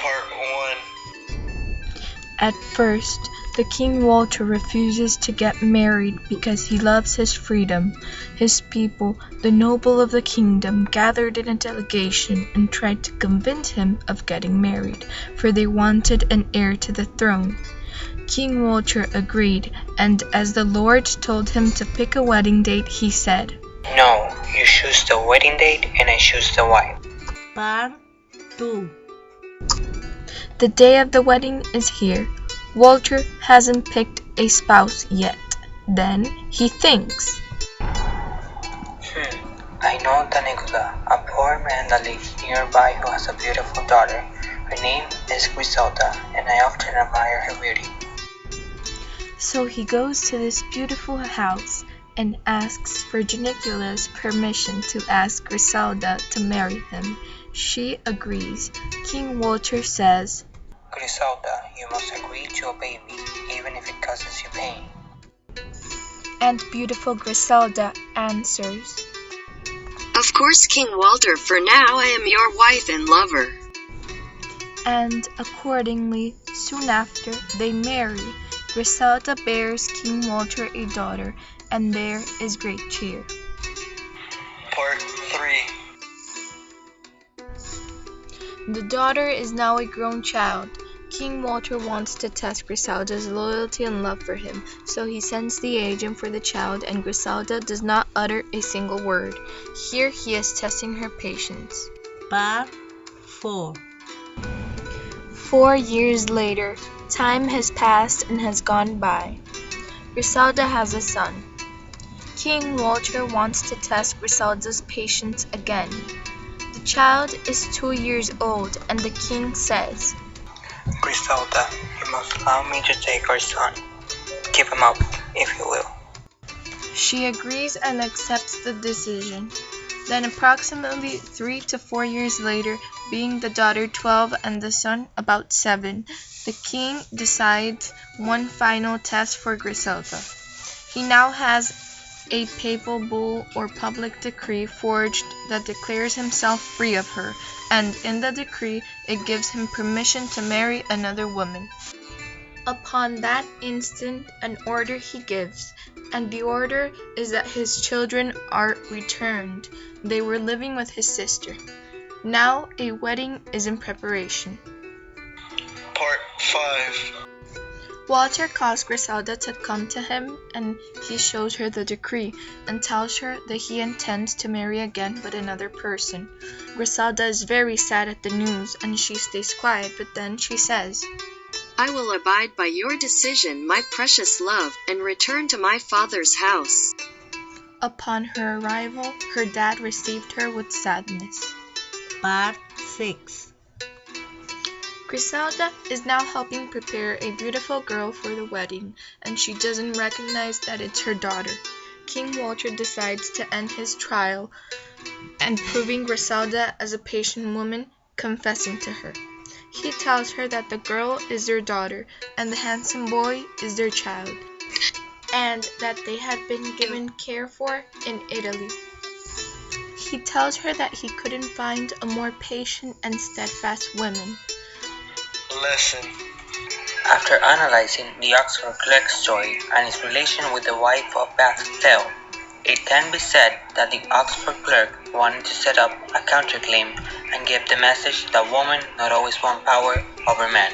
Part 1. At first, the King Walter refuses to get married because he loves his freedom. His people, the noble of the kingdom, gathered in a delegation and tried to convince him of getting married, for they wanted an heir to the throne. King Walter agreed, and as the Lord told him to pick a wedding date, he said, "No, you choose the wedding date and I choose the wife." Part 2. The day of the wedding is here. Walter hasn't picked a spouse yet. Then he thinks, I know Taneguda, a poor man that lives nearby who has a beautiful daughter. Her name is Griselda, and I often admire her beauty. So he goes to this beautiful house and asks for Janicula's permission to ask Griselda to marry him. She agrees. King Walter says, Griselda, you must agree to obey me, even if it causes you pain. And beautiful Griselda answers, Of course, King Walter, for now I am your wife and lover. And accordingly, soon after, they marry. Griselda bears King Walter a daughter, and there is great cheer. Part 3. The daughter is now a grown child. King Walter wants to test Griselda's loyalty and love for him, so he sends the agent for the child, and Griselda does not utter a single word. Here he is testing her patience. Part 4. 4 years later, time has passed and has gone by. Griselda has a son. King Walter wants to test Griselda's patience again. The child is 2 years old, and the king says, Griselda, you must allow me to take our son. Give him up, if you will. She agrees and accepts the decision. Then approximately 3 to 4 years later, being the daughter 12 and the son about 7, the king decides one final test for Griselda. He now has a papal bull or public decree forged that declares himself free of her, and in the decree it gives him permission to marry another woman. Upon that instant an order he gives, and the order is that his children are returned. They were living with his sister. Now a wedding is in preparation. Part 5. Walter calls Griselda to come to him, and he shows her the decree and tells her that he intends to marry again but another person. Griselda is very sad at the news and she stays quiet, but then she says, I will abide by your decision, my precious love, and return to my father's house. Upon her arrival, her dad received her with sadness. Part 6. Griselda is now helping prepare a beautiful girl for the wedding, and she doesn't recognize that it's her daughter. King Walter decides to end his trial and proving Griselda as a patient woman, confessing to her. He tells her that the girl is their daughter and the handsome boy is their child, and that they had been given care for in Italy. He tells her that he couldn't find a more patient and steadfast woman. Lesson. After analyzing the Oxford Clerk story and its relation with the wife of Bath's tale, it can be said that the Oxford Clerk wanted to set up a counterclaim and give the message that women not always want power over men.